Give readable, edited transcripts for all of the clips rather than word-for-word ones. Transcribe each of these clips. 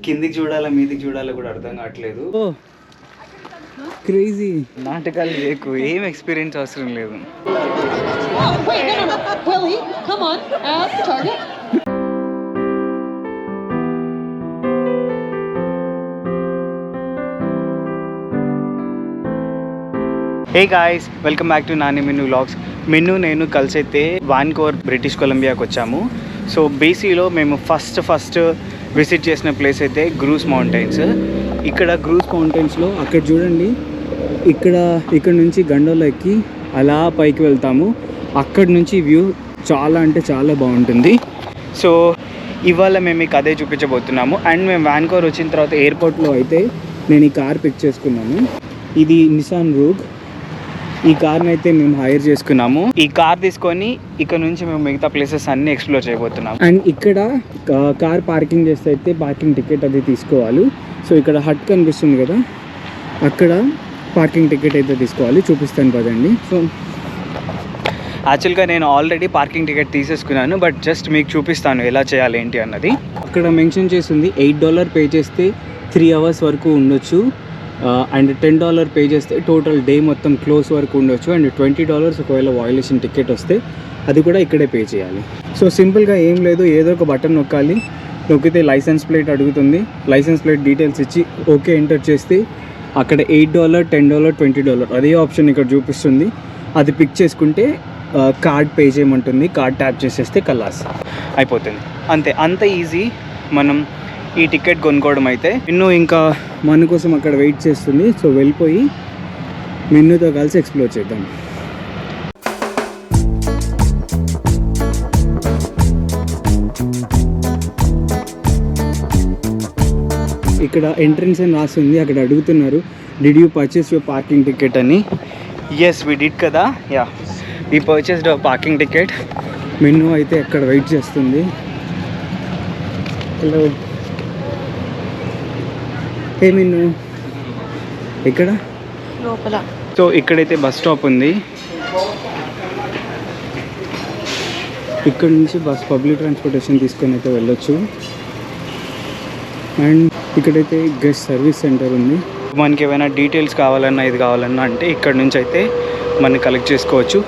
కిందికి చూడాలా మీదికి చూడాలా కూడా అర్థం కావట్లేదు. క్రేజీ నాటకాలు చేయకు, ఏం ఎక్స్పీరియన్స్ అవసరం లేదు. Hey guys, welcome back to Nani Minnu vlogs. Minnu నేను కలిసి అయితే వాన్కోవర్ బ్రిటిష్ కొలంబియాకి వచ్చాము. సో బీసీలో మేము ఫస్ట్ విజిట్ చేసిన ప్లేస్ అయితే గ్రూస్ మౌంటైన్స్. ఇక్కడ గ్రూస్ మౌంటైన్స్లో అక్కడ చూడండి, ఇక్కడ నుంచి గండోలా ఎక్కి అలా పైకి వెళ్తాము. అక్కడ నుంచి వ్యూ చాలా అంటే చాలా బాగుంటుంది. సో ఇవాళ మేము మీకు అదే చూపించబోతున్నాము. అండ్ మేము వాన్కోవర్ వచ్చిన తర్వాత ఎయిర్పోర్ట్లో అయితే నేను ఈ కార్ పిక్ చేసుకున్నాను. ఇది నిసాన్ రూగ్. ఈ కార్ని అయితే మేము హైర్ చేసుకున్నాము. ఈ కార్ తీసుకొని ఇక్కడ నుంచి మేము మిగతా ప్లేసెస్ అన్నీ ఎక్స్ప్లోర్ చేయబోతున్నాము. అండ్ ఇక్కడ కార్ పార్కింగ్ చేస్తే అయితే పార్కింగ్ టికెట్ అది తీసుకోవాలి. సో ఇక్కడ హట్ కనిపిస్తుంది కదా, అక్కడ పార్కింగ్ టికెట్ అయితే తీసుకోవాలి. చూపిస్తాను పదండి. సో యాక్చువల్గా నేను ఆల్రెడీ పార్కింగ్ టికెట్ తీసేసుకున్నాను, బట్ జస్ట్ మీకు చూపిస్తాను ఎలా చేయాలి ఏంటి అన్నది. అక్కడ మెన్షన్ చేసింది $8 పే చేస్తే 3 hours వరకు ఉండొచ్చు, అండ్ $10 పే చేస్తే టోటల్ డే మొత్తం క్లోజ్ వరకు ఉండొచ్చు, అండ్ $20 ఒకవేళ వయలేషన్ టికెట్ వస్తే అది కూడా ఇక్కడే పే చేయాలి. సో సింపుల్గా ఏం లేదు, ఏదో ఒక బటన్ నొక్కాలి. నొక్కితే లైసెన్స్ ప్లేట్ అడుగుతుంది. లైసెన్స్ ప్లేట్ డీటెయిల్స్ ఇచ్చి ఓకే ఎంటర్ చేస్తే అక్కడ $8, $10, $20 అదే ఆప్షన్ ఇక్కడ చూపిస్తుంది. అది పిక్ చేసుకుంటే కార్డ్ పే చేయమంటుంది. కార్డ్ ట్యాప్ చేసేస్తే కలాస్ అయిపోతుంది. అంత ఈజీ మనం ఈ టికెట్ కొనుక్కోవడం. అయితే మిన్ను ఇంకా మన కోసం అక్కడ వెయిట్ చేస్తుంది. సో వెళ్ళిపోయి మిన్నుతో కలిసి ఎక్స్ప్లోర్ చేద్దాం. ఇక్కడ ఎంట్రన్స్ అని రాస్తుంది. అక్కడ అడుగుతున్నారు, did you purchase your parking ticket అని. ఎస్ వి డిడ్ కదా, yeah we purchased our parking ticket. Minnu అయితే అక్కడ వెయిట్ చేస్తుంది. హలో, ఏ మిన్ను ఎక్కడ? లోపల. సో ఇక్కడైతే బస్ స్టాప్ ఉంది. ఇక్కడ నుంచి పబ్లిక్ ట్రాన్స్పోర్టేషన్ తీసుకొని అయితే వెళ్ళొచ్చు. అండ్ ఇక్కడైతే గెస్ట్ సర్వీస్ సెంటర్ ఉంది. మనకి ఏమైనా డీటెయిల్స్ కావాలన్నా ఇది కావాలన్నా అంటే ఇక్కడ నుంచి అయితే మనం కలెక్ట్ చేసుకోవచ్చు.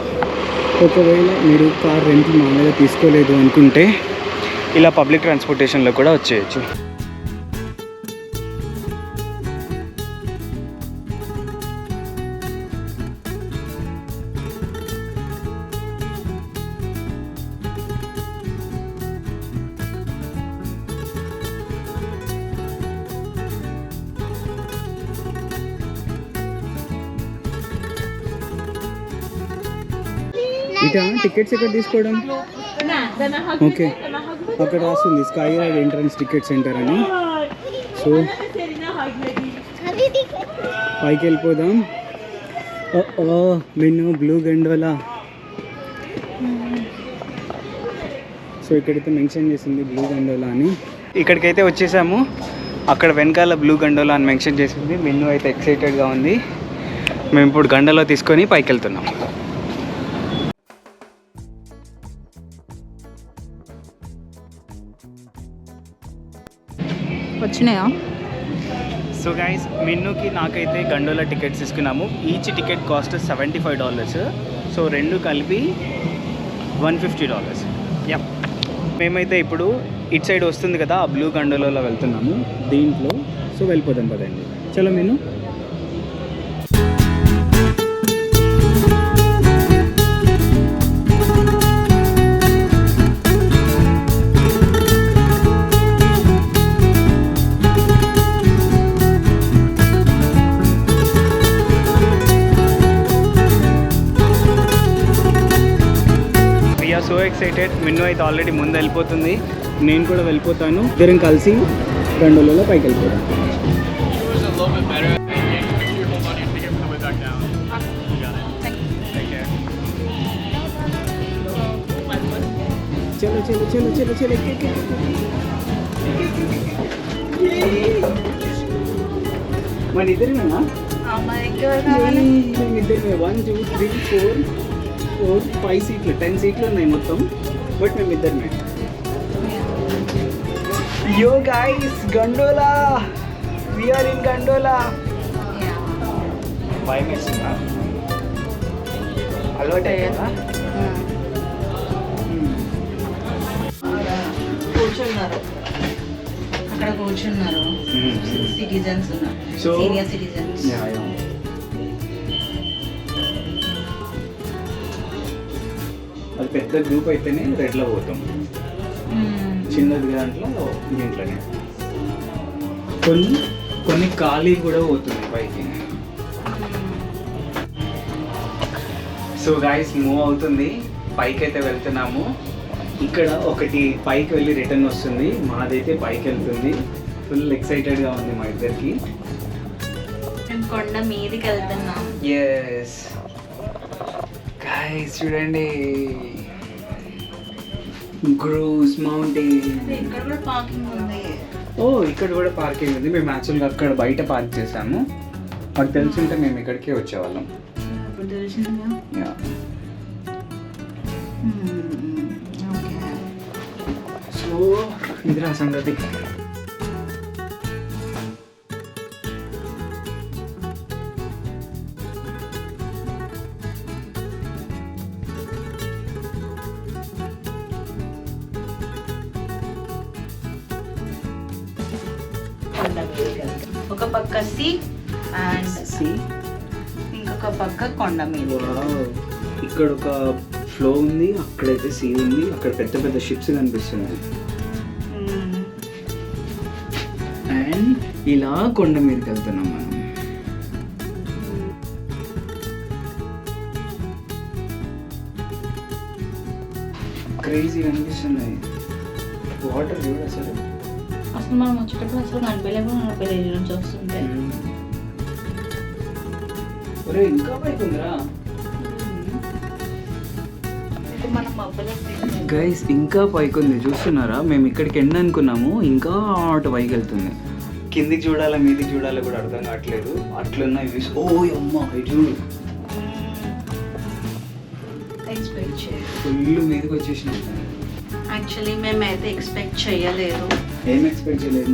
ఒకవేళ మీరు కార్ రెంట్ మామూలుగా తీసుకోలేదు అనుకుంటే ఇలా పబ్లిక్ ట్రాన్స్పోర్టేషన్లో కూడా వచ్చేయచ్చు. ఇటా టికెట్స్ ఎక్కడ తీసుకోవడం? ఓకే, అక్కడ రాస్తుంది sky ride entrance ticket centre అని. సో పైకి వెళ్ళిపోదాం. మెను బ్లూ గండోలా. సో ఇక్కడైతే మెన్షన్ చేసింది బ్లూ గండోలా అని. ఇక్కడికైతే వచ్చేసాము. అక్కడ వెనకాల బ్లూ గండోలా అని మెన్షన్ చేసింది. మెను అయితే ఎక్సైటెడ్గా ఉంది. మేము ఇప్పుడు గండోలా తీసుకొని పైకి వెళ్తున్నాం. వచ్చినాయా? సో గైస్, మిన్నుకి నాకైతే గండోలా టికెట్స్ తీసుకున్నాము. Each ticket cost $75. సో రెండు కలిపి $150. యా, మేమైతే ఇప్పుడు ఇటు సైడ్ వస్తుంది కదా ఆ బ్లూ గండోలాలో వెళ్తున్నాము దీంట్లో. సో వెళ్ళిపోతాం కదండి. చలో మిన్ను. So excited. మిన్ను అయితే ఆల్రెడీ ముందు వెళ్ళిపోతుంది, నేను కూడా వెళ్ళిపోతాను. ఇద్దరం కలిసి గండోలాలో పైకి వెళ్ళిపోతాం. చలో చలో చలో చలో చలో. మన ఇద్దరేనా? ఇద్దరు 1 2 3 4 5 సీట్లు 10 సీట్లు ఉన్నాయి మొత్తం. బట్ మేము ఇద్దరమే. Yo guys, gondola. We are in gondola. భయం వేస్తుందా? అలవాటు అయ్యేదా? కూర్చున్నారు అక్కడ కూర్చున్నారు సిటిజన్స్ ఉన్నారు సీనియర్ సిటిజన్స్. అది పెద్ద గ్రూప్ అయితేనే రెడ్లో పోతాం, చిన్నది దాంట్లో దీంట్లోనే. కొన్ని ఖాళీ కూడా పోతుంది పైకి. సో గైస్ మూవ్ అవుతుంది, పైకి అయితే వెళ్తున్నాము. ఇక్కడ ఒకటి పైకి వెళ్ళి రిటర్న్ వస్తుంది, మాదైతే పైకి వెళ్తుంది. ఫుల్ ఎక్సైటెడ్గా ఉంది మా ఇద్దరికి. కొండ మీదకి వెళ్తున్నాం. ఎస్ గైస్ చూడండి, గ్రూస్ మౌంటైన్. ఇక్కడ కూడా పార్కింగ్ ఉంది. ఓ ఇక్కడ కూడా పార్కింగ్ ఉంది. మేము యాక్చువల్గా అక్కడ బయట పార్క్ చేసాము. మాకు తెలుసుంటే మేము ఇక్కడికే వచ్చేవాళ్ళం. ఇప్పుడు తెలిసిందా? సో ఇదిరా సంగతి. ఒక పక్క సి అండ్ సి, ఇంకొక పక్క కొండ మీద. ఇక్కడ ఒక ఫ్లో ఉంది, అక్కడైతే సీ ఉంది, అక్కడ పెద్ద పెద్ద షిప్స్ కనిపిస్తున్నాయి. అండ్ ఇలా కొండ మీదకి వెళ్తున్నాం మనం. క్రేజీ అనిపిస్తున్నాయి. వాటర్ చూడ అసలు మనం వచ్చేటప్పుడు అసలు కనిపించలేము, విలేజ్ నుంచి వస్తుంటే. ఒరే ఇంకా పైకి ఉందిరా గైస్, ఇంకా పైకి ఉంది చూస్తున్నారా? మేము ఇక్కడికి ఎండ్ అనుకున్నాము, ఇంకా అటు పైకి వెళ్తుంది. కిందికి చూడాలా మీదికి చూడాలా కూడా అర్థం కావట్లేదు, అట్లున్నాయి వ్యూస్. ఓ అమ్మ ఇటు చూడు, ఫుల్ మీదకి వచ్చేసినాం. యాక్చువల్లీ మేమైతే ఎక్స్పెక్ట్ చేయలేదు. ఏం ఎక్స్పెక్ట్ చేయలేదు,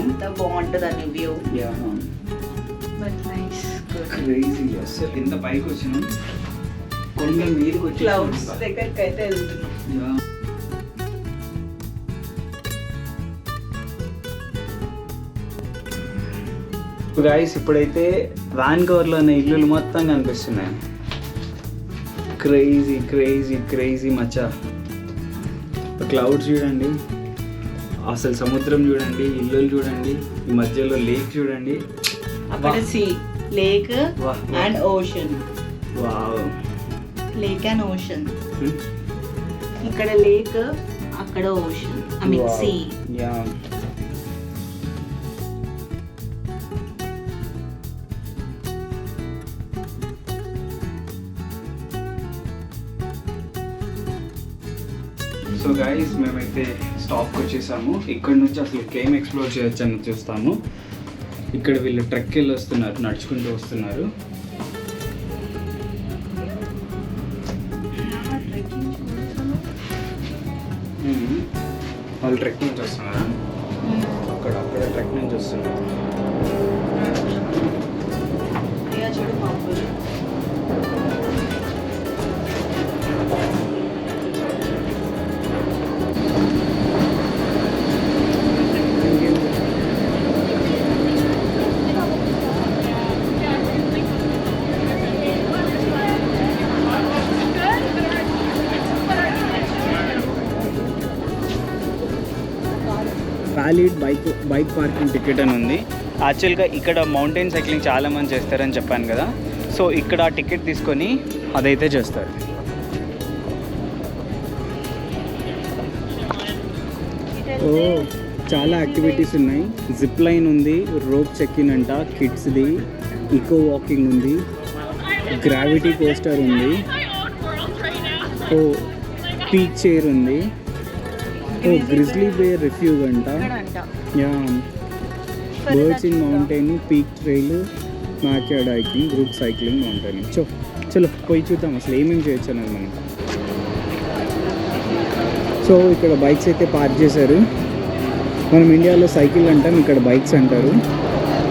ఎంత బాగుంటుందని వ్యూ. But nice, crazy. అసలు ఇంత పైకి వచ్చినాం, కొండ మీదకి వచ్చి క్లౌడ్స్ దగ్గరికి అయితే వెళ్తున్నాం. గైస్ ఇప్పుడైతే వాన్కోవర్లోని ఇల్లులు మొత్తం కనిపిస్తున్నాయి. క్రేజీ క్రేజీ క్రేజీ మచ్చా. క్లౌడ్స్ చూడండి, అసలు సముద్రం చూడండి, ఇల్లులు చూడండి, ఈ మధ్యలో లేక్ చూడండి. అక్కడ sea, lake and ocean. Wow, lake and ocean. ఇక్కడ లేక్, అక్కడ ocean, I mean sea. Yeah, so guys మేమైతే స్టాప్కి వచ్చేసాము. ఇక్కడ నుంచి అసలు ఏం ఎక్స్ప్లోర్ చేయొచ్చు అని చూస్తాము. ఇక్కడ వీళ్ళు ట్రెక్కి వెళ్ళి వస్తున్నారు, నడుచుకుంటూ వస్తున్నారు. వాళ్ళు ట్రెక్ నుంచి వస్తున్నారా? అక్కడ ట్రెక్ నుంచి వస్తున్నారు. వ్యాలిడ్ బైక్ పార్కింగ్ టికెట్ అని ఉంది. యాక్చువల్గా ఇక్కడ మౌంటైన్ సైక్లింగ్ చాలామంది చేస్తారని చెప్పాను కదా, సో ఇక్కడ ఆ టికెట్ తీసుకొని అదైతే చేస్తారు. ఓ చాలా యాక్టివిటీస్ ఉన్నాయి. జిప్ లైన్ ఉంది, రోప్ చెక్కింగ్ అంట కిడ్స్ది, ఈకో వాకింగ్ ఉంది, గ్రావిటీ కోస్టర్ ఉంది, ఓ పీక్ చైర్ ఉంది, ఓ గ్రిజ్లీ బేర్ రిఫ్యూజ్ అంట, yeah birds in mountain, peak trail, మ్యాక్యార్డ్ హైకింగ్, గ్రూప్ సైక్లింగ్, మౌంటైన్. చలో పోయి చూద్దాం అసలు ఏమేమి చేయొచ్చు అనేది మనం. సో ఇక్కడ బైక్స్ అయితే పార్క్ చేశారు. మనం ఇండియాలో సైకిల్ అంటాం, ఇక్కడ బైక్స్ అంటారు.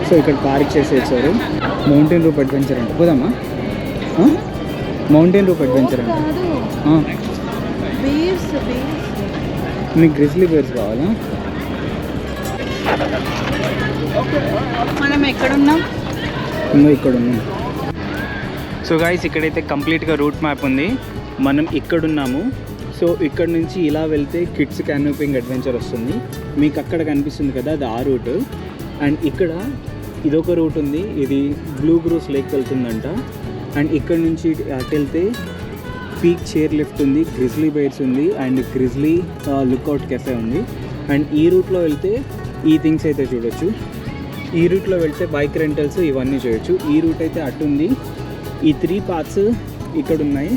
సో ఇక్కడ పార్క్ చేసేసారు. మౌంటైన్ రూప్ అడ్వెంచర్ అంట. పోదామా? మౌంటైన్ రూప్ అడ్వెంచర్ అంట. మీకు గ్రిజ్లీ బేర్స్ కావాలా? మనం ఎక్కడున్నాం? ఇక్కడ ఉన్నాం. సో గైస్ ఇక్కడైతే కంప్లీట్గా రూట్ మ్యాప్ ఉంది. మనం ఇక్కడున్నాము. సో ఇక్కడ నుంచి ఇలా వెళ్తే కిడ్స్ క్యానోపింగ్ అడ్వెంచర్ వస్తుంది. మీకు అక్కడ కనిపిస్తుంది కదా, అది ఆ రూట్. అండ్ ఇక్కడ ఇదొక రూట్ ఉంది, ఇది బ్లూ గ్రూస్ లేక్ వెళ్తుందంట. అండ్ ఇక్కడ నుంచి అటు వెళ్తే పీక్ చైర్ లిఫ్ట్ ఉంది, గ్రిజ్లీ బైట్స్ ఉంది, అండ్ గ్రిజ్లీ లుక్అవుట్ కెఫే ఉంది. అండ్ ఈ రూట్లో వెళ్తే ఈ థింగ్స్ అయితే చూడొచ్చు. ఈ రూట్లో వెళ్తే బైక్ రెంటల్స్ ఇవన్నీ చేయొచ్చు. ఈ రూట్ అయితే అటు ఉంది. ఈ 3 పాత్స్ ఇక్కడ ఉన్నాయి.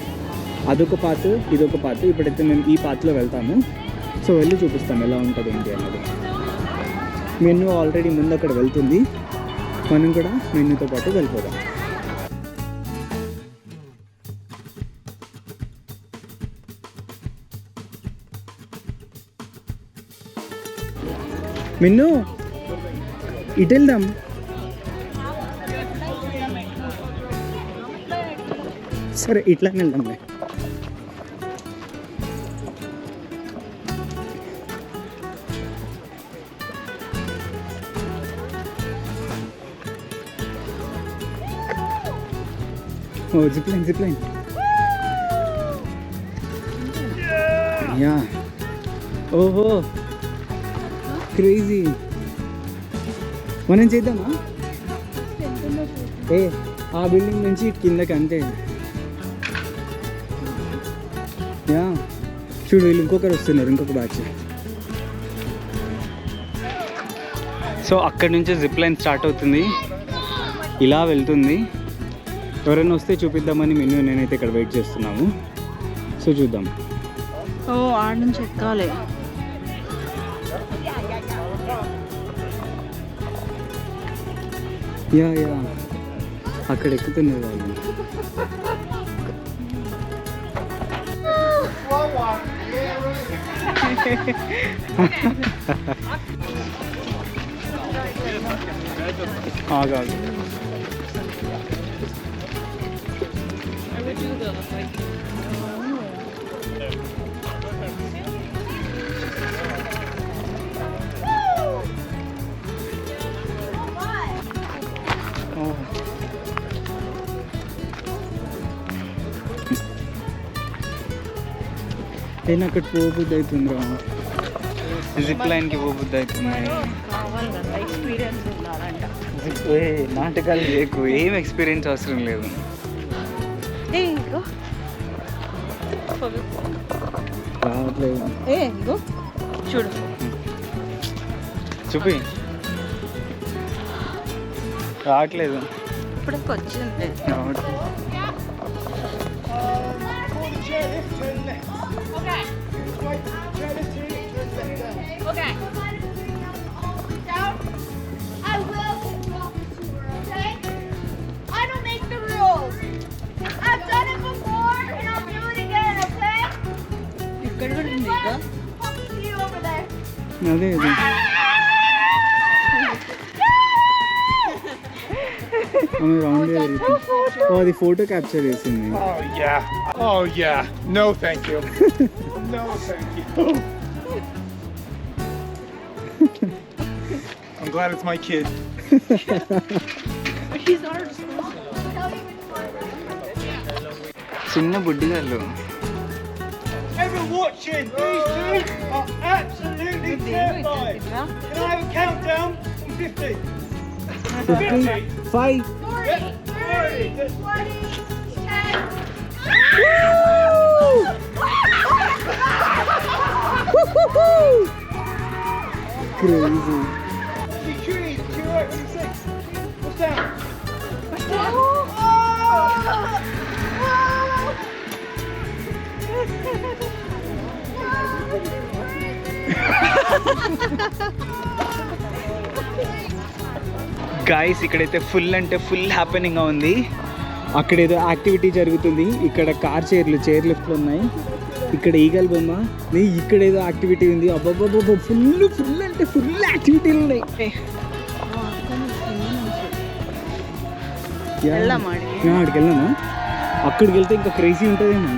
అదొక పాత్, ఇదొక పాత్. ఇప్పుడైతే మేము ఈ పాత్లో వెళ్తాము. సో వెళ్ళి చూపిస్తాం ఎలా ఉంటుంది ఏంటి అన్నది. మెనూ ఆల్రెడీ ముందు అక్కడ వెళ్తుంది, మనం కూడా మెనూతో పాటు వెళ్ళిపోదాం. మిన్ను ఇటు వెళ్దాం. సరే ఇట్లానే వెళ్దాంలే. ఓ జిప్లైన్ యా. ఓహో క్రేజీ. మనం చేద్దామా? ఏ ఆ బిల్డింగ్ నుంచి ఇటు కిందకి అంతే. యా చూడు, వీళ్ళు ఇంకొకరు వస్తున్నారు, ఇంకొక బ్యాచ్. సో అక్కడి నుంచి జిప్ లైన్ స్టార్ట్ అవుతుంది, ఇలా వెళ్తుంది. ఎవరైనా వస్తే చూపిద్దామని మెనూ నేనైతే ఇక్కడ వెయిట్ చేస్తున్నాము. సో చూద్దాం. ఓ ఆడ నుంచి ఎక్కాలి. యా అక్కడ ఎక్కుతున్నారు వాళ్ళు. ఆగాగు. అయినా అక్కడ పోబుద్ది అవుతుందిరా, జిప్ లైన్కి పోబుద్ది అవుతుంది. నాటకాలు చేయకు, ఏం ఎక్స్పీరియన్స్ అవసరం లేదు. రావట్లేదు చూడు, చూపి. రావట్లేదు. ఇప్పుడు వచ్చింది. Okay. Down. I will walk the tour, okay? I don't make the rules. I've done it before and I'll do it again, okay? ఇక్కడ కూడా ఉంది కదా. See you over there. అదే అది ఫోటో క్యాప్చర్ చేసింది. Oh yeah. No thank you. No thank you. I'm glad it's my kid. He's not our disposal. చిన్న బుడ్డిగాళ్ళు. Everyone watching, these two are absolutely terrified. Can I have a countdown from 50? 5. 30, 20, 10. Crazy. Trees, 6. What's that? Guys ఇక్కడైతే full అంటే full హ్యాపెనింగ్గా ఉంది. అక్కడ ఏదో activity జరుగుతుంది. ఇక్కడ car chair లిఫ్ట్లు ఉన్నాయి. ఇక్కడ ఈగల్ బొమ్మ నీ ఇక్కడ ఏదో యాక్టివిటీ ఉంది. అబ్బాబ్బాబ్బా ఫుల్ ఫుల్ అంటే ఫుల్ యాక్టివిటీలు ఉన్నాయి. అక్కడికి వెళ్దామా? అక్కడికి వెళ్తే ఇంకా క్రేజీ ఉంటుందేమో.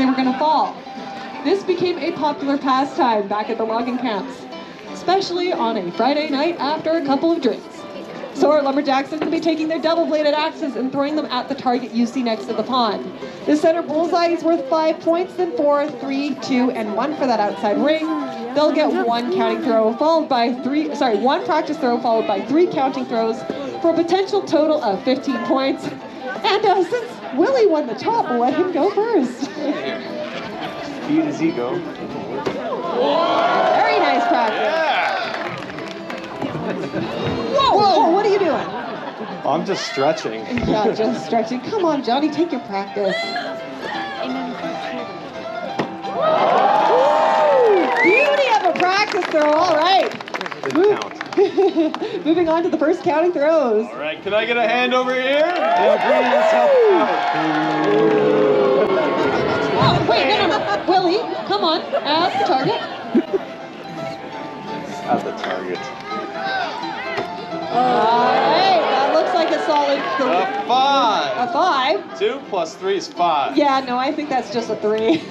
They were going to fall. This became a popular pastime back at the logging camps, especially on a Friday night after a couple of drinks. So our lumberjacks are going to be taking their double-bladed axes and throwing them at the target you see next to the pond. The center bullseye is worth 5 points, then 4, 3, 2, and 1 for that outside ring. They'll get 1 counting throw followed by 1 practice throw followed by 3 counting throws for a potential total of 15 points. And since Willie won the top, we'll let him go first. Speed as he go. Very nice practice. Whoa, what are you doing? I'm just stretching. Yeah, just stretching. Come on, Johnny, take your practice. Beauty of a practice throw, all right. Didn't count. Moving on to the first counting throws. All right, can I get a hand over here? Yeah, Brady, let's help out. Oh, wait, no. Willie, come on, at the target. At the target. All right, that looks like a solid A 5. a 5. 2 plus 3 is 5. Yeah, no, I think that's just a 3.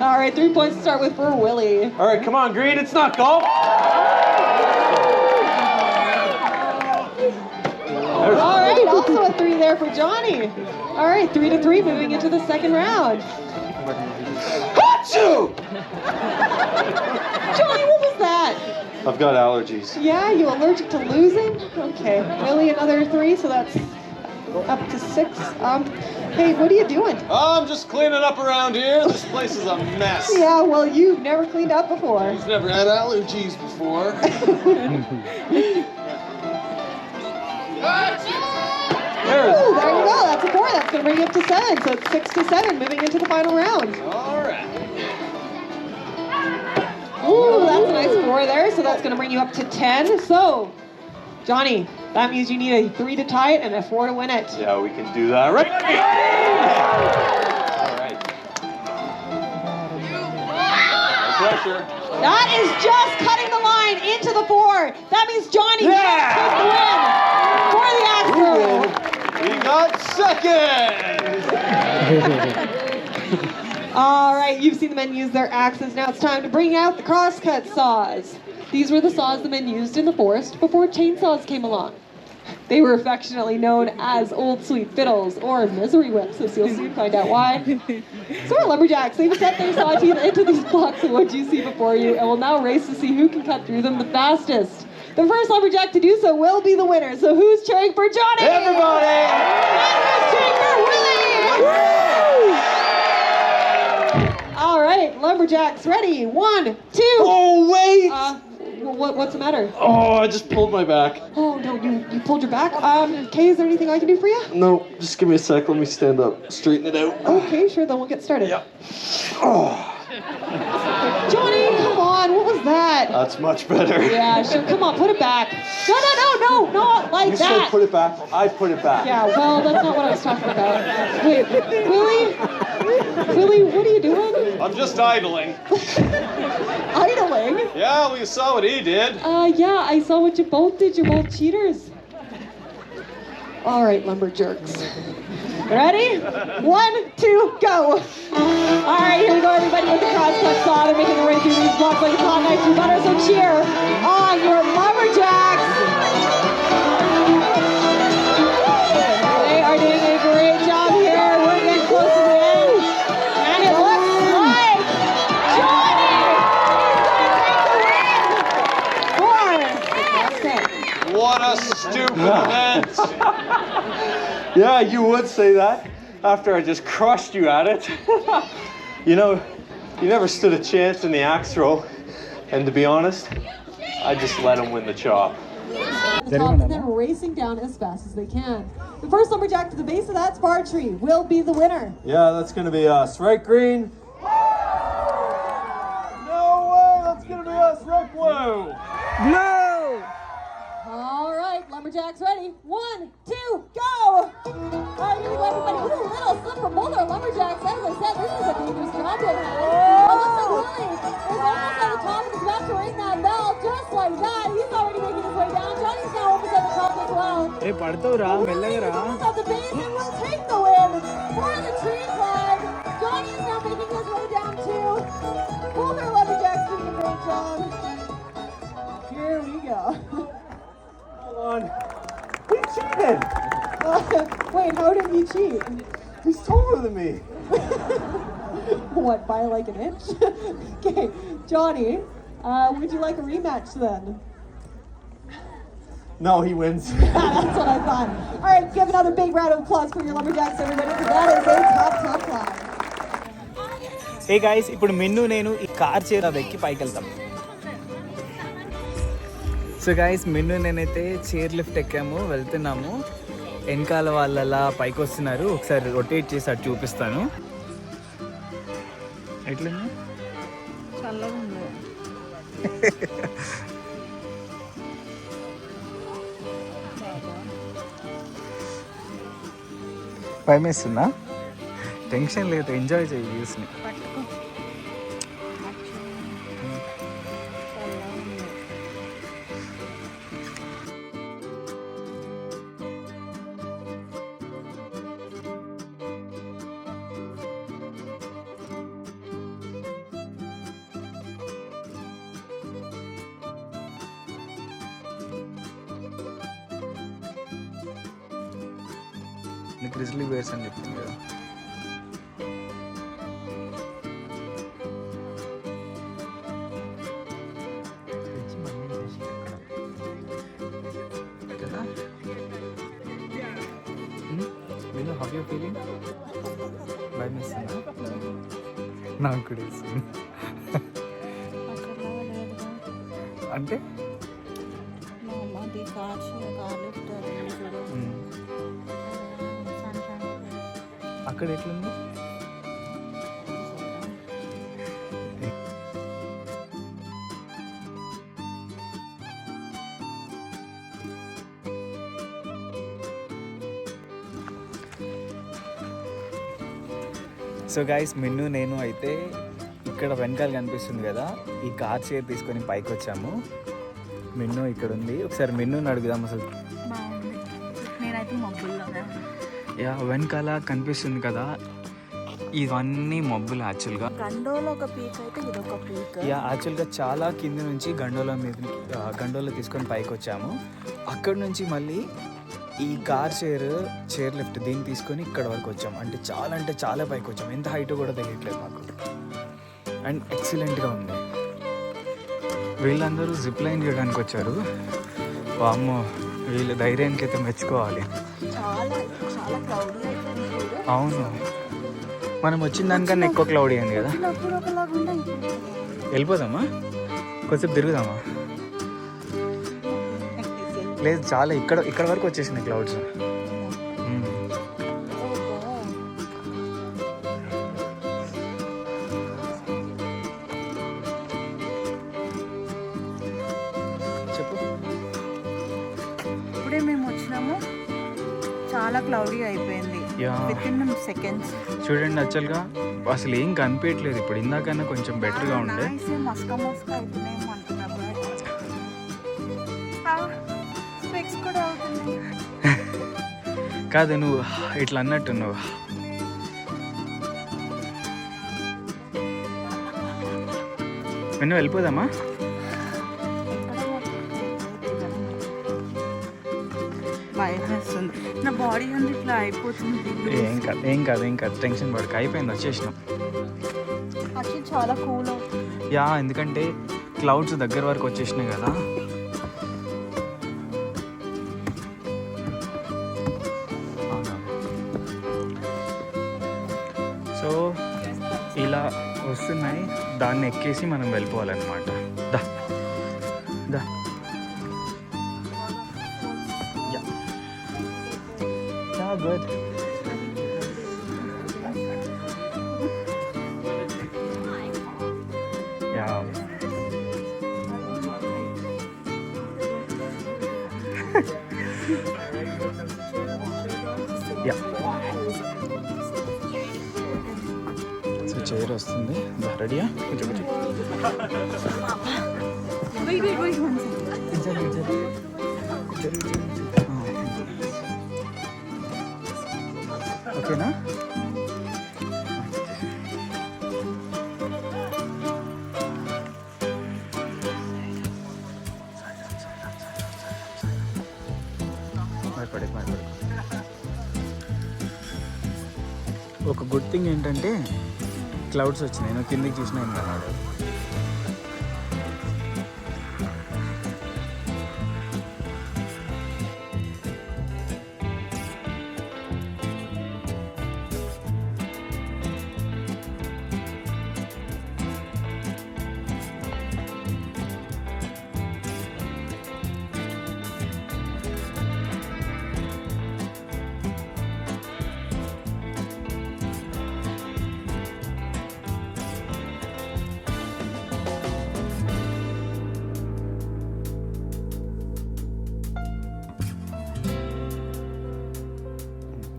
All right, 3 points to start with for Willie. All right, come on, Green, it's not golf. All right, also a 3 there for Johnny. All right, 3-3 moving into the second round. Achoo! Johnny, what was that? I've got allergies. Yeah, you allergic to losing? Okay, Willie, another 3, so that's up to 6. Hey, what are you doing? I'm just cleaning up around here. This place is a mess. Yeah, well, you've never cleaned up before. He's never had allergies before. Ooh, there you go. That's a 4. That's going to bring you up to 7. So it's 6-7 moving into the final round. All right. Ooh, that's a nice 4 there. So that's going to bring you up to 10. So, Johnny, that means you need a 3 to tie it and a 4 to win it. Yeah, we can do that. Right. All right. No pressure. That is just cutting the line into the 4. That means Johnny Yeah! takes the win for the axe throw. We got second. All right, you've seen the men use their axes. Now it's time to bring out the crosscut saws. These were the saws the men used in the forest before chainsaws came along. They were affectionately known as Old Sweet Fiddles or Misery Whips, as you'll soon find out why. So our lumberjacks, they've set their saw teeth into these blocks of wood you see before you and will now race to see who can cut through them the fastest. The first lumberjack to do so will be the winner. So who's cheering for Johnny? Everybody! And who's cheering for Willie? All right, lumberjacks, ready? 1, 2. Oh, wait! What's the matter? Oh, I just pulled my back. Oh no, you pulled your back. Kay, is there anything I can do for you? No, just give me a sec. Let me stand up. Straighten it out. Okay, sure, then we'll get started. Yep. Oh, Johnny, come on, what was that? that's much better. Yeah, sure, come on, put it back. No, not like You that. said put it back. I put it back. Yeah, well, that's not what I was talking about. Wait, Willie, what are you doing? I'm just idling. Idling? Yeah, well, you saw what he did. Yeah, I saw what you both did. You're both cheaters. All right, lumberjacks. Ready? 1, 2, go. All right, here we go, everybody, with the crosscut saw. They're making their way through these blocks like it's hot night through butter, so cheer on your lumberjacks. They are doing a great job here. We're getting close to the end. And it looks like Johnny is going to take the win. 4. What a stupid event. Yeah, you would say that after I just crushed you at it. You know, you never stood a chance in the axe throw. And to be honest, I just let him win the chop. the top and then racing down as fast as they can. The first lumberjack to the base of that spar tree will be the winner. Yeah, that's gonna be us, right, Green? No way, that's gonna be us, right, Blue? All right, lumberjacks ready. 1, 2, go! All right, here we go, everybody. Ooh, little slip from both our lumberjacks. As I said, this is a dangerous job they have. Oh, look at Willie. He's almost at the top and he's about to ring that bell just like that. He's already making his way down. Johnny's now almost at the top as well. ఏ పడతావురా మెల్లగా రా. He's at the base and will take the win for the tree flag. Johnny is now making his way down too. Both our lumberjacks doing a great job. Here we go. Hold on. He cheated! Wait, how did he cheat? He's taller than me. What, by like an inch? Okay, Johnny, would you like a rematch then? No, he wins. That's what I thought. All right, give another big round of applause for your lumberjacks, everybody, because that is a top flag. A guys ఇప్పుడు మిన్ను నేను ఈ car chair అది ఎక్కి పైకి వెళ్తాం. So guys మిన్ను నేనైతే chair lift ఎక్కాము, వెళ్తున్నాము. వెనకాల వాళ్ళు అలా పైకి వస్తున్నారు. ఒకసారి రొటేట్ చేసి అటు చూపిస్తాను. ఎట్లుంది? చల్లగా ఉంది. భయం వేస్తుందా? టెన్షన్ లేదు, ఎంజాయ్ చేయి వ్యూస్ని. పట్టుకో. చల్లగా ఉంది. గ్రిజ్లీ బేర్స్ అని చెప్తుంది కదా. కదా మీరు హౌ యూ ఫీలింగ్? భయం వేస్తుందా? నాకు కూడా వేస్తుంది. అంటే మాది అక్కడ ఎట్లుంది? సో గైస్ మిన్ను నేను అయితే ఇక్కడ వెనకాల కనిపిస్తుంది కదా, ఈ కార్ చైర్ తీసుకొని పైకి వచ్చాము. మిన్ను ఇక్కడ ఉంది. ఒకసారి మిన్నుని అడుగుదాం అసలు. బాగుంది. నేనైతే మబ్బుల్లోనే. యా వెనకాల కనిపిస్తుంది కదా, ఇవన్నీ మబ్బులు యాక్చువల్గా. గండోలో ఒక పీక్ అయితే ఇదొక పీక్. యా యాక్చువల్గా చాలా కింద నుంచి గండోలో తీసుకొని పైకి వచ్చాము. అక్కడ నుంచి మళ్ళీ ఈ కార్ చైర్ లిఫ్ట్ దీన్ని తీసుకొని ఇక్కడ వరకు వచ్చాము. అంటే చాలా పైకి వచ్చాము. ఎంత హైట్ కూడా తెలియట్లేదు మాకు. అండ్ ఎక్సలెంట్గా ఉంది. వీళ్ళందరూ జిప్ లైన్ చేయడానికి వచ్చారు. వామ్మో, వీళ్ళ ధైర్యానికి అయితే మెచ్చుకోవాలి. చాలా చాలా క్లౌడీ అయిపోయింది. అవును, మనం వచ్చిన దానికన్నా ఎక్కువ క్లౌడీ అయింది కదా. అప్పుడు ఒకలాగా ఉన్నాయి. వెళ్ళిపోదామా? కొంచెం తిరుగుదామా? లేదు, చాలా ఇక్కడ వరకు వచ్చేసినాయి క్లౌడ్స్. చెప్పు. ఇప్పుడే మేము వచ్చినాము, చాలా క్లౌడీ అయిపోయింది. With in seconds. చూడండి, యాక్చువల్గా అసలు ఏం కనిపించట్లేదు ఇప్పుడు. ఇందాకన్నా కొంచెం బెటర్గా ఉండే. మస్కా అవుతున్నాయి అనుకున్నప్పుడు స్పెక్స్ కూడా అవుతుంది. కాదు, నువ్వు ఇట్లా అన్నట్టు నువ్వు నిన్ను వెళ్ళిపోదామా? భయం వేస్తుంది. నా బాడీ అంతా ఇట్లా అయిపోతుంది. ఏం కాదు టెన్షన్ పడక. అయిపోయింది, వచ్చేసినాం. యాక్చువల్లీ చాలా కూల్ అవుతుంది. యా, ఎందుకంటే క్లౌడ్స్ దగ్గర వరకు వచ్చేసినాయి కదా. సో ఇలా వస్తున్నాయి, దాన్ని ఎక్కేసి మనం వెళ్ళిపోవాలన్నమాట. దా దా good. Yeah yeah. So chair వస్తుంది. రెడీయా? కొంచెం ఓకేనా? ఒక గుడ్ థింగ్ ఏంటంటే క్లౌడ్స్ వచ్చినాయి. నేను కిందికి చూసినా ఏం కన్నాడు.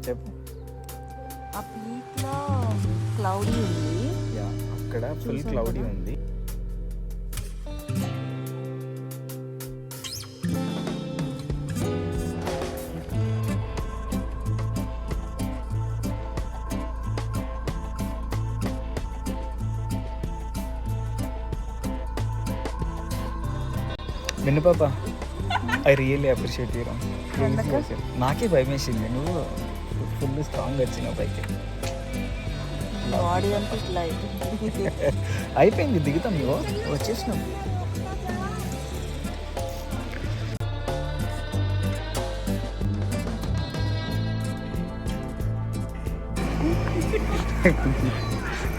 చెప్పు. ఆ పీక్లో క్లౌడీ ఉంది. యా, అక్కడ ఫుల్ క్లౌడీ ఉంది. విన్ను పాప, ఐ రియల్లీ అప్రిషియేట్ యూ. నాకే భయం వేసింది. నువ్వు ఫుల్ స్ట్రాంగ్ వచ్చినావు పైకి. బాడీ అంతా ఇట్లా అయిపోయింది, దిగుతాం. నువ్వు వచ్చేసినావు.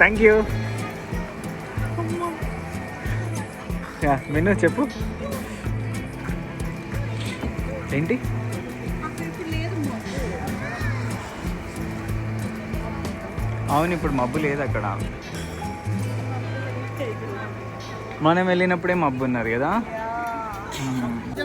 Thank you. విను, చెప్పు ఏంటి? అవును, ఇప్పుడు మబ్బు లేదు అక్కడ. మనం వెళ్ళినప్పుడే మబ్బు ఉన్నారు కదా.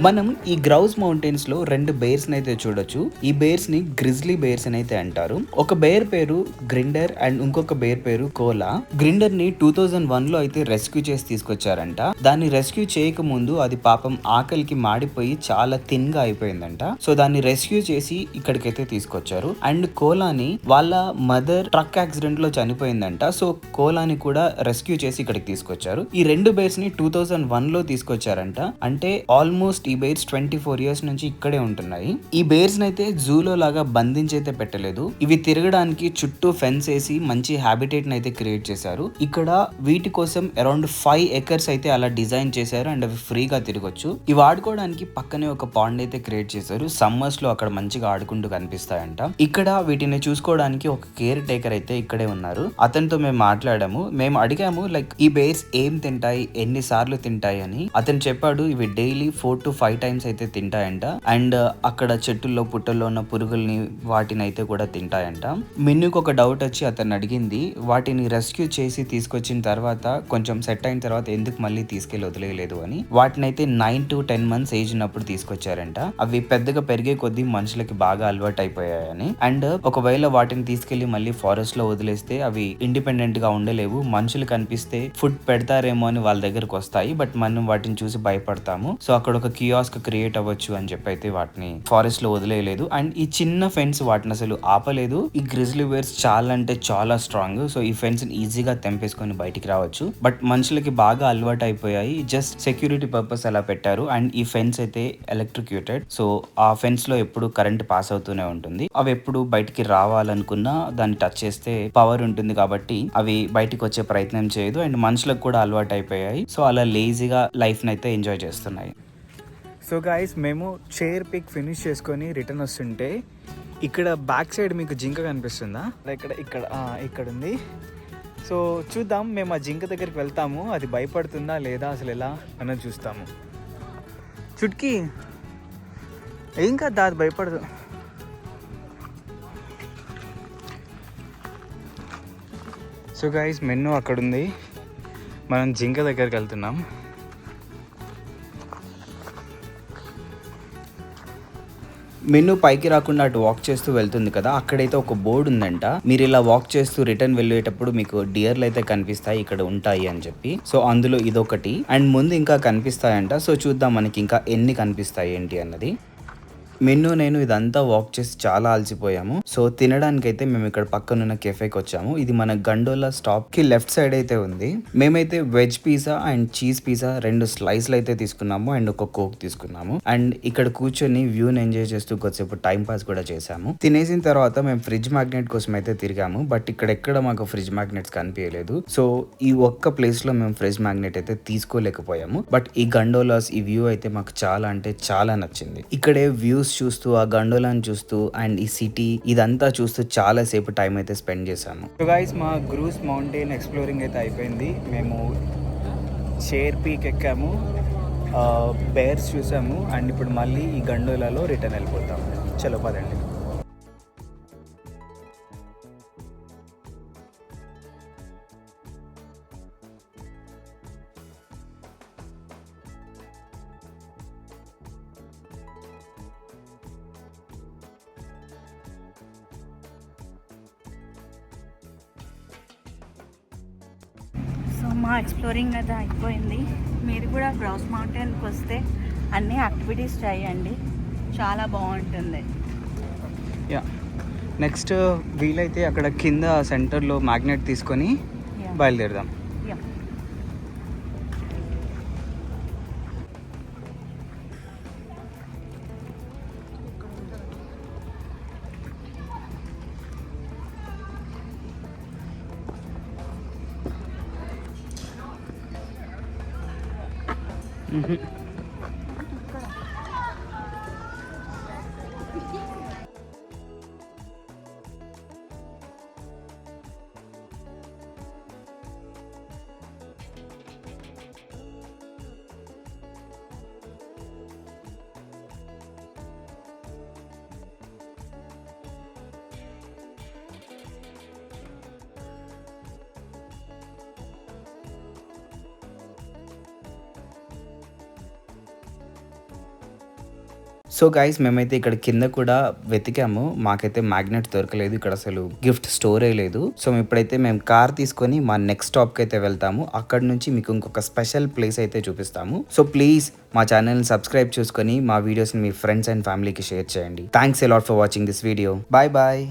మనం ఈ గ్రౌజ్ మౌంటైన్స్ లో 2 బేర్స్ అయితే చూడొచ్చు. ఈ బేర్స్ ని గ్రిజ్లీ బేర్స్ అని అయితే అంటారు. ఒక బేర్ పేరు గ్రిండర్ అండ్ ఇంకొక బేర్ పేరు కోలా. గ్రిండర్ ని 2001 లో అయితే రెస్క్యూ చేసి తీసుకొచ్చారంట. దాన్ని రెస్క్యూ చేయక ముందు అది పాపం ఆకలికి మాడిపోయి చాలా థిన్ గా అయిపోయిందంట. సో దాన్ని రెస్క్యూ చేసి ఇక్కడికైతే తీసుకొచ్చారు. అండ్ కోలాని వాళ్ళ మదర్ ట్రక్ యాక్సిడెంట్ లో చనిపోయిందంట. సో కోలాని కూడా రెస్క్యూ చేసి ఇక్కడికి తీసుకొచ్చారు. ఈ 2 బేర్స్ ని 2001 లో తీసుకొచ్చారంట. అంటే ఆల్మోస్ట్ ఈ బేర్స్ 24 ఇయర్స్ నుంచి ఇక్కడే ఉంటున్నాయి. ఈ బేర్స్ అయితే జూలో లాగా బంధించి అయితే పెట్టలేదు. ఇవి తిరగడానికి చుట్టూ ఫెన్స్ వేసి మంచి హ్యాబిటేట్ అయితే క్రియేట్ చేశారు. ఇక్కడ వీటి కోసం అరౌండ్ 5 acres అయితే అలా డిజైన్ చేశారు. అండ్ అవి ఫ్రీగా తిరగొచ్చు. ఇవి ఆడుకోవడానికి పక్కనే ఒక పాండ్ అయితే క్రియేట్ చేశారు. సమ్మర్స్ లో అక్కడ మంచిగా ఆడుకుంటూ కనిపిస్తాయంట. ఇక్కడ వీటిని చూసుకోవడానికి ఒక కేర్ టేకర్ అయితే ఇక్కడే ఉన్నారు. అతనితో మేము మాట్లాడాము. మేము అడిగాము లైక్ ఈ బేర్స్ ఏం తింటాయి, ఎన్నిసార్లు తింటాయి అని. అతను చెప్పాడు ఇవి డైలీ 4 to 5 times అయితే తింటాయంట. అండ్ అక్కడ చెట్టుల్లో పుట్టల్లో ఉన్న పురుగుల్ని వాటిని అయితే కూడా తింటాయంట. మిన్నుకు ఒక డౌట్ వచ్చి అతను అడిగింది, వాటిని రెస్క్యూ చేసి తీసుకొచ్చిన తర్వాత కొంచెం సెట్ అయిన తర్వాత ఎందుకు మళ్ళీ తీసుకెళ్లి వదిలేయలేదు అని. వాటిని అయితే 9 to 10 months ఏజ్ ఉన్నప్పుడు తీసుకొచ్చారంట. అవి పెద్దగా పెరిగే కొద్దీ మనుషులకి బాగా అలవాటు అయిపోయాయని. అండ్ ఒకవేళ వాటిని తీసుకెళ్లి మళ్ళీ ఫారెస్ట్ లో వదిలేస్తే అవి ఇండిపెండెంట్ గా ఉండలేవు. మనుషులు కనిపిస్తే ఫుడ్ పెడతారేమో అని వాళ్ళ దగ్గరకు వస్తాయి. బట్ మనం వాటిని చూసి భయపడతాము. సో అక్కడ ఒక కియాస్క్ క్రియేట్ అవ్వచ్చు అని చెప్పి అయితే వాటిని ఫారెస్ట్ లో వదిలేయలేదు. అండ్ ఈ చిన్న ఫెన్స్ వాటిని అసలు ఆపలేదు. ఈ గ్రిజ్లీ బేర్స్ చాలా అంటే చాలా స్ట్రాంగ్. సో ఈ ఫెన్స్ ఈజీగా తెంపేసుకొని బయటికి రావచ్చు. బట్ మనుషులకి బాగా అలవాటు అయిపోయాయి. జస్ట్ సెక్యూరిటీ పర్పస్ అలా పెట్టారు. అండ్ ఈ ఫెన్స్ అయితే ఎలక్ట్రిక్యూటెడ్. సో ఆ ఫెన్స్ లో ఎప్పుడు కరెంట్ పాస్ అవుతూనే ఉంటుంది. అవి ఎప్పుడు బయటికి రావాలనుకున్నా దాన్ని టచ్ చేస్తే పవర్ ఉంటుంది కాబట్టి అవి బయటికి వచ్చే ప్రయత్నం చేయదు. అండ్ మనుషులకు కూడా అలవాటు అయిపోయాయి. సో అలా లేజీగా లైఫ్ అయితే ఎంజాయ్ చేస్తున్నాయి. సో గైస్, మేము చైర్ పిక్ ఫినిష్ చేసుకొని రిటర్న్ వస్తుంటే ఇక్కడ బ్యాక్ సైడ్ మీకు జింక కనిపిస్తుందా? ఇక్కడ ఉంది. సో చూద్దాం, మేము ఆ జింక దగ్గరికి వెళ్తాము. అది భయపడుతుందా లేదా అసలు ఎలా అన్నది చూస్తాము. చుట్కీ ఏం కాదు, అది భయపడదు. సో గైస్ మెనూ అక్కడ ఉంది, మనం జింక దగ్గరికి వెళ్తున్నాం. మెనూ పైకి రాకుండా అటు వాక్ చేస్తూ వెళ్తుంది కదా, అక్కడైతే ఒక బోర్డు ఉందంట. మీరు ఇలా వాక్ చేస్తూ రిటర్న్ వెళ్ళేటప్పుడు మీకు డియర్లు అయితే కనిపిస్తాయి, ఇక్కడ ఉంటాయి అని చెప్పి. సో అందులో ఇదొకటి, అండ్ ముందు ఇంకా కనిపిస్తాయంట. సో చూద్దాం మనకి ఇంకా ఎన్ని కనిపిస్తాయి ఏంటి అన్నది. మెను నేను ఇదంతా వాక్ చేసి చాలా అలసిపోయాము. సో తినడానికి అయితే మేము ఇక్కడ పక్కనున్న కెఫేకి వచ్చాము. ఇది మన గండోలా స్టాప్ కి లెఫ్ట్ సైడ్ అయితే ఉంది. మేమైతే veg pizza and cheese pizza 2 స్లైస్లు అయితే తీసుకున్నాము అండ్ ఒక కోక్ తీసుకున్నాము. అండ్ ఇక్కడ కూర్చొని వ్యూని ఎంజాయ్ చేస్తూ కొద్దిసేపు టైం పాస్ కూడా చేసాము. తినేసిన తర్వాత మేము ఫ్రిడ్జ్ మ్యాగ్నెట్ కోసం అయితే తిరిగాము, బట్ ఇక్కడ ఎక్కడ మాకు ఫ్రిడ్జ్ మ్యాగ్నెట్స్ కనిపించలేదు. సో ఈ ఒక్క ప్లేస్ లో మేము ఫ్రిడ్జ్ మ్యాగ్నెట్ అయితే తీసుకోలేకపోయాము. బట్ ఈ గండోలాస్ ఈ వ్యూ అయితే మాకు చాలా అంటే చాలా నచ్చింది. ఇక్కడే వ్యూస్ చూస్తూ ఆ గండోలాని చూస్తూ అండ్ ఈ సిటీ ఇదంతా చూస్తూ చాలా సేపు టైం అయితే స్పెండ్ చేశాము. సో గైస్ మా గ్రూస్ మౌంటైన్ ఎక్స్ప్లోరింగ్ అయితే అయిపోయింది. మేము షేర్ పీక్ ఎక్కాము, బేర్స్ చూసాము అండ్ ఇప్పుడు మళ్ళీ ఈ గండోలాలో రిటర్న్ వెళ్ళిపోతాము. చలో పదండి. సో మా ఎక్స్ప్లోరింగ్ అయితే అయిపోయింది. మీరు కూడా గ్రౌస్ మౌంటైన్కి వస్తే అన్ని యాక్టివిటీస్ చేయండి, చాలా బాగుంటుంది. యా నెక్స్ట్ వీలైతే అక్కడ కింద సెంటర్లో మ్యాగ్నెట్ తీసుకొని బయలుదేరదాం. సో గైస్ మేమైతే ఇక్కడ కింద కూడా వెతికాము, మాకైతే మ్యాగ్నెట్ దొరకలేదు. ఇక్కడ అసలు గిఫ్ట్ స్టోరే లేదు. సో ఇప్పుడైతే మేము కార్ తీసుకొని మా నెక్స్ట్ స్టాప్కి అయితే వెళ్తాము. అక్కడ నుంచి మీకు ఇంకొక స్పెషల్ ప్లేస్ అయితే చూపిస్తాము. సో ప్లీజ్ మా ఛానల్ని సబ్స్క్రైబ్ చేసుకొని మా వీడియోస్ని మీ ఫ్రెండ్స్ అండ్ ఫ్యామిలీకి షేర్ చేయండి. Thanks a lot for watching this video. Bye bye.